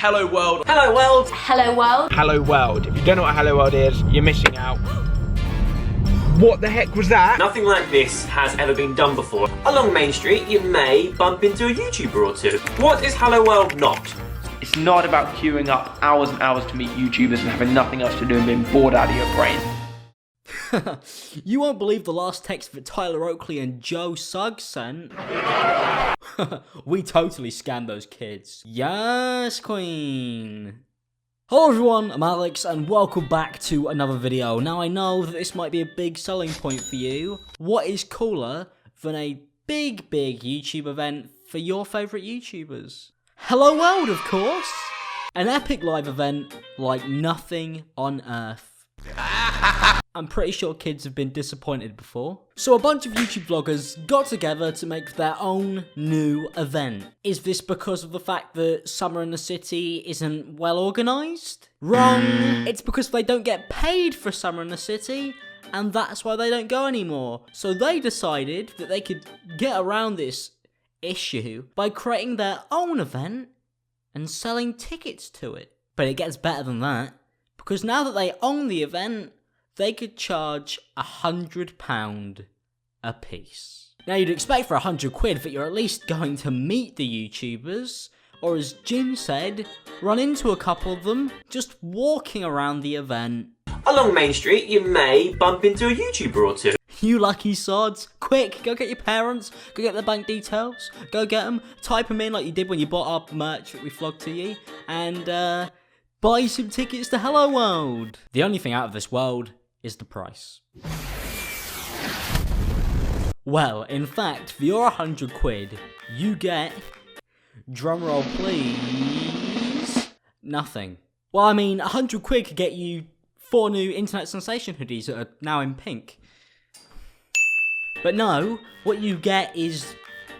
Hello World. Hello World. Hello World. Hello World. If you don't know what Hello World is, you're missing out. What the heck was that? Nothing like this has ever been done before. Along Main Street, you may bump into a YouTuber or two. What is Hello World not? It's not about queuing up hours and hours to meet YouTubers and having nothing else to do and being bored out of your brain. You won't believe the last text that Tyler Oakley and Joe Suggs sent. We totally scammed those kids. Yes, queen. Hello everyone, I'm Alex and welcome back to another video. Now I know that this might be a big selling point for you. What is cooler than a big YouTube event for your favourite YouTubers? Hello World, of course! An epic live event like nothing on earth. I'm pretty sure kids have been disappointed before. So a bunch of YouTube vloggers got together to make their own new event. Is this because of the fact that Summer in the City isn't well organised? Wrong! It's because they don't get paid for Summer in the City, and that's why they don't go anymore. So they decided that they could get around this issue by creating their own event and selling tickets to it. But it gets better than that, because now that they own the event, they could charge £100 a piece. Now you'd expect for £100 that you're at least going to meet the YouTubers, or as Jim said, run into a couple of them just walking around the event. Along Main Street, you may bump into a YouTuber or two. You lucky sods, quick, go get your parents, go get their bank details, go get them, type them in like you did when you bought our merch that we flogged to you, and buy some tickets to Hello World. The only thing out of this world is the price. Well, in fact, for your £100, you get, drumroll please, nothing. Well, I mean, £100 could get you 4 new internet sensation hoodies that are now in pink. But no, what you get is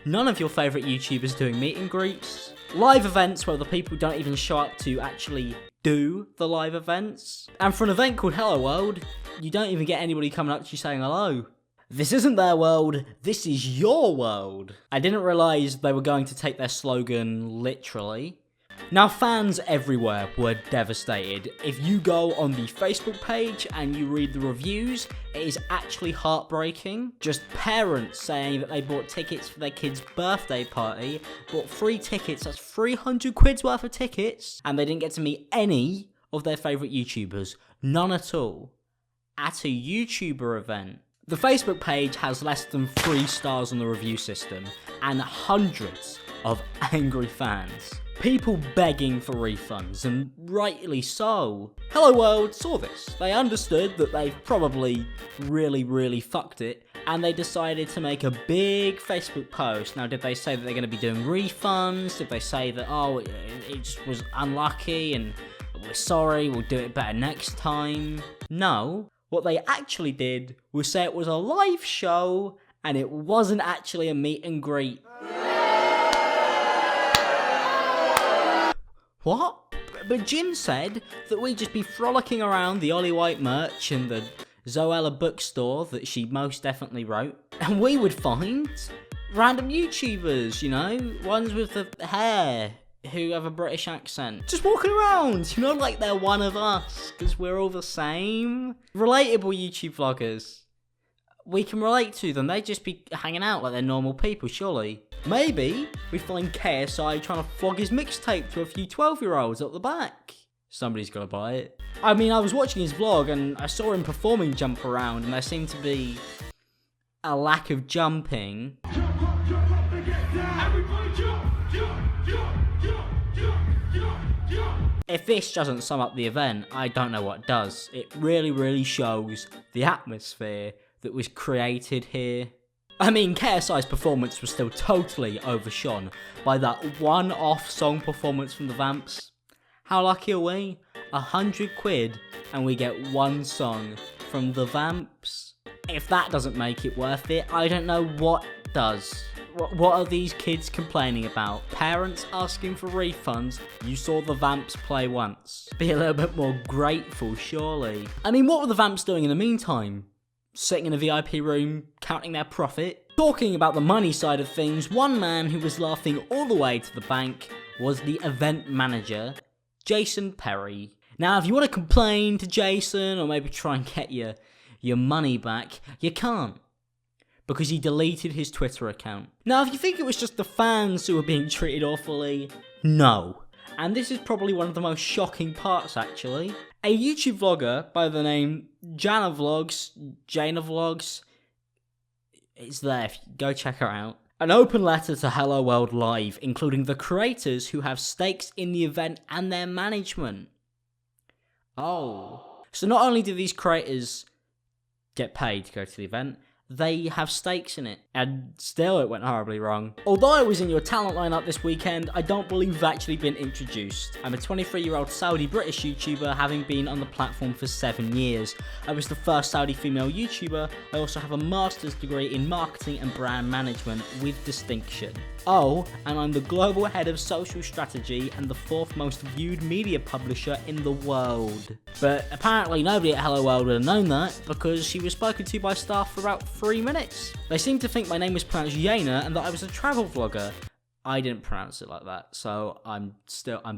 none of your favourite YouTubers doing meet and greets, live events where the people don't even show up to actually do the live events, and for an event called Hello World, you don't even get anybody coming up to you saying hello. This isn't their world, this is your world. I didn't realise they were going to take their slogan literally. Now fans everywhere were devastated. If you go on the Facebook page and you read the reviews, it is actually heartbreaking. Just parents saying that they bought tickets for their kid's birthday party, bought 3 tickets, that's £300 worth of tickets, and they didn't get to meet any of their favourite YouTubers. None at all. At a YouTuber event. The Facebook page has less than 3 stars on the review system, and hundreds of angry fans. People begging for refunds, and rightly so. Hello World saw this. They understood that they've probably really fucked it, and they decided to make a big Facebook post. Now, did they say that they're going to be doing refunds? Did they say that, oh, it just was unlucky, and we're sorry, we'll do it better next time? No. What they actually did was say it was a live show, and it wasn't actually a meet and greet. What? But Jim said that we'd just be frolicking around the Ollie White merch and the Zoella bookstore that she most definitely wrote, and we would find random YouTubers, you know, ones with the hair, who have a British accent, just walking around, you know, like they're one of us, because we're all the same. Relatable YouTube vloggers. We can relate to them, they'd just be hanging out like they're normal people, surely. Maybe we find KSI trying to flog his mixtape to a few 12-year-olds at the back. Somebody's got to buy it. I mean, I was watching his vlog and I saw him performing Jump Around, and there seemed to be a lack of jumping. If this doesn't sum up the event, I don't know what does. It really shows the atmosphere that was created here. I mean, KSI's performance was still totally overshone by that one-off song performance from the Vamps. How lucky are we? £100 and we get one song from the Vamps. If that doesn't make it worth it, I don't know what does. What are these kids complaining about? Parents asking for refunds? You saw the Vamps play once. Be a little bit more grateful, surely. I mean, what were the Vamps doing in the meantime? Sitting in a VIP room, counting their profit? Talking about the money side of things, one man who was laughing all the way to the bank was the event manager, Jason Perry. Now, if you want to complain to Jason or maybe try and get your money back, you can't, because he deleted his Twitter account. Now, if you think it was just the fans who were being treated awfully, no. And this is probably one of the most shocking parts, actually. A YouTube vlogger by the name Jana Vlogs, it's there, go check her out. An open letter to HelloWorld Live, including the creators who have stakes in the event and their management. Oh. So not only do these creators get paid to go to the event, they have stakes in it. And still it went horribly wrong. Although I was in your talent lineup this weekend, I don't believe I've actually been introduced. I'm a 23-year-old Saudi-British YouTuber, having been on the platform for 7 years. I was the first Saudi female YouTuber. I also have a master's degree in marketing and brand management with distinction. Oh, and I'm the global head of social strategy and the 4th most viewed media publisher in the world. But apparently nobody at HelloWorld would have known that, because she was spoken to by staff for about 3 minutes. They seemed to think my name was pronounced Yana and that I was a travel vlogger. I didn't pronounce it like that, so I'm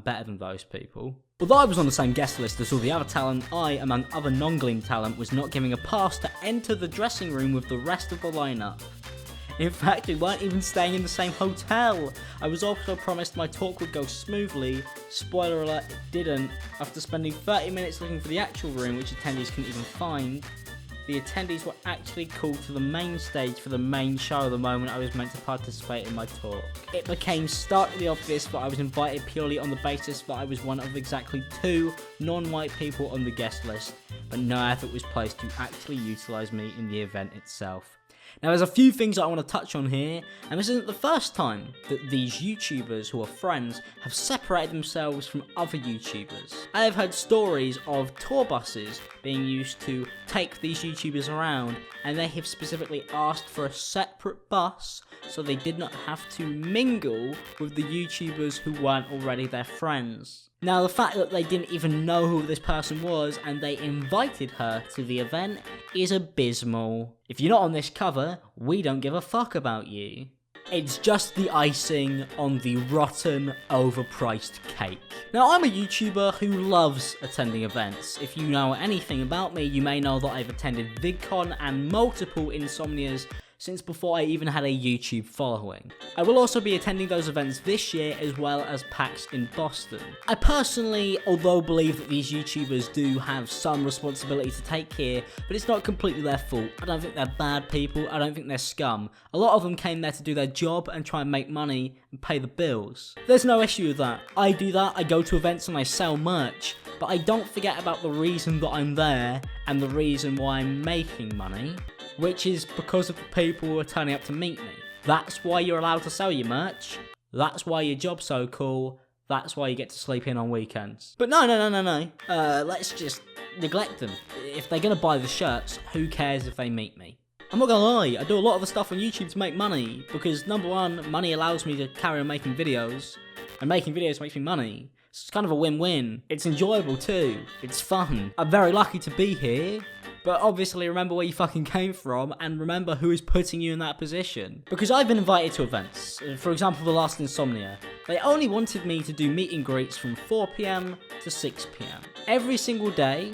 better than those people. Although I was on the same guest list as all the other talent, I, among other non-Gleam talent, was not given a pass to enter the dressing room with the rest of the lineup. In fact, we weren't even staying in the same hotel. I was also promised my talk would go smoothly. Spoiler alert, it didn't. After spending 30 minutes looking for the actual room, which attendees couldn't even find, the attendees were actually called to the main stage for the main show the moment I was meant to participate in my talk. It became starkly obvious that I was invited purely on the basis that I was one of exactly 2 non-white people on the guest list, but no effort was placed to actually utilise me in the event itself. Now, there's a few things I want to touch on here, and this isn't the first time that these YouTubers who are friends have separated themselves from other YouTubers. I have heard stories of tour buses being used to take these YouTubers around, and they have specifically asked for a separate bus so they did not have to mingle with the YouTubers who weren't already their friends. Now, the fact that they didn't even know who this person was and they invited her to the event is abysmal. If you're not on this cover, we don't give a fuck about you. It's just the icing on the rotten, overpriced cake. Now, I'm a YouTuber who loves attending events. If you know anything about me, you may know that I've attended VidCon and multiple Insomnias since before I even had a YouTube following. I will also be attending those events this year, as well as PAX in Boston. I personally, although believe that these YouTubers do have some responsibility to take here, but it's not completely their fault. I don't think they're bad people, I don't think they're scum. A lot of them came there to do their job and try and make money and pay the bills. There's no issue with that. I do that, I go to events and I sell merch, but I don't forget about the reason that I'm there and the reason why I'm making money, which is because of the people who are turning up to meet me. That's why you're allowed to sell your merch. That's why your job's so cool. That's why you get to sleep in on weekends. But no. Let's just neglect them. If they're gonna buy the shirts, who cares if they meet me? I'm not gonna lie, I do a lot of the stuff on YouTube to make money, because number one, money allows me to carry on making videos, and making videos makes me money. It's kind of a win-win. It's enjoyable too. It's fun. I'm very lucky to be here. But obviously remember where you fucking came from, and remember who is putting you in that position. Because I've been invited to events. For example, the last Insomnia. They only wanted me to do meet and greets from 4 PM to 6 PM. Every single day,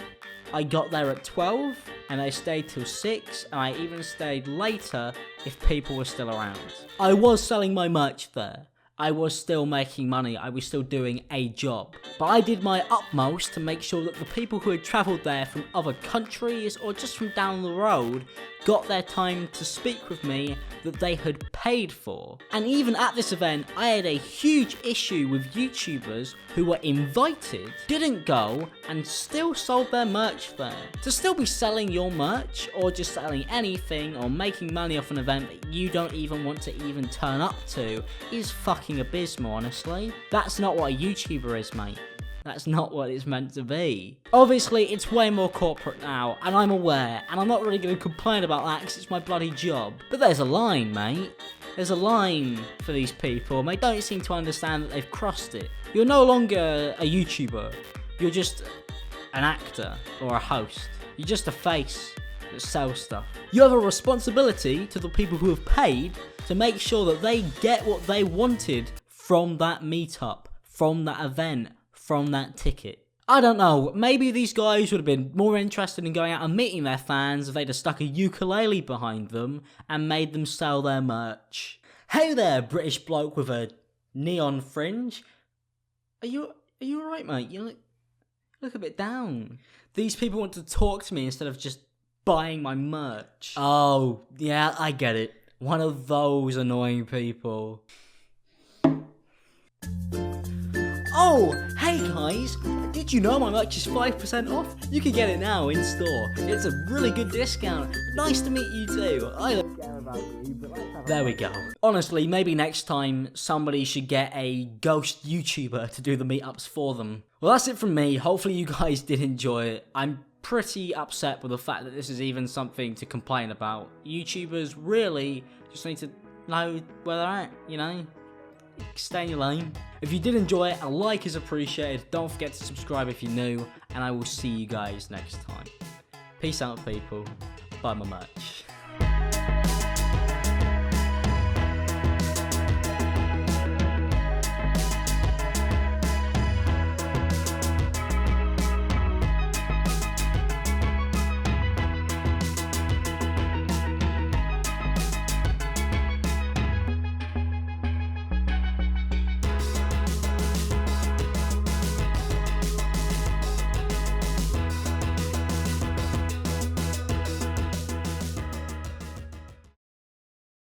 I got there at 12, and I stayed till 6, and I even stayed later if people were still around. I was selling my merch there. I was still making money, I was still doing a job. But I did my utmost to make sure that the people who had travelled there from other countries or just from down the road got their time to speak with me that they had paid for. And even at this event, I had a huge issue with YouTubers who were invited, didn't go, and still sold their merch there. To still be selling your merch, or just selling anything, or making money off an event that you don't even want to even turn up to, is fucking abysmal, honestly. That's not what a YouTuber is, mate. That's not what it's meant to be. Obviously, it's way more corporate now, and I'm aware, and I'm not really going to complain about that because it's my bloody job. But there's a line, mate. There's a line for these people, and they don't seem to understand that they've crossed it. You're no longer a YouTuber. You're just an actor or a host. You're just a face that sells stuff. You have a responsibility to the people who have paid to make sure that they get what they wanted from that meetup, from that event, from that ticket. I don't know, maybe these guys would have been more interested in going out and meeting their fans if they'd have stuck a ukulele behind them and made them sell their merch. Hey there, British bloke with a neon fringe. Are you alright, mate? You look a bit down. These people want to talk to me instead of just buying my merch. Oh, yeah, I get it. One of those annoying people. Oh, hey guys, did you know my merch is 5% off? You can get it now in store. It's a really good discount. Nice to meet you too. I don't care about you, but let's have There we go. Honestly, maybe next time somebody should get a ghost YouTuber to do the meetups for them. Well, that's it from me. Hopefully you guys did enjoy it. I'm pretty upset with the fact that this is even something to complain about. YouTubers really just need to know where they're at, you know? Stay in your lane. If you did enjoy it, a like is appreciated. Don't forget to subscribe if you're new, and I will see you guys next time. Peace out, people. Buy my merch.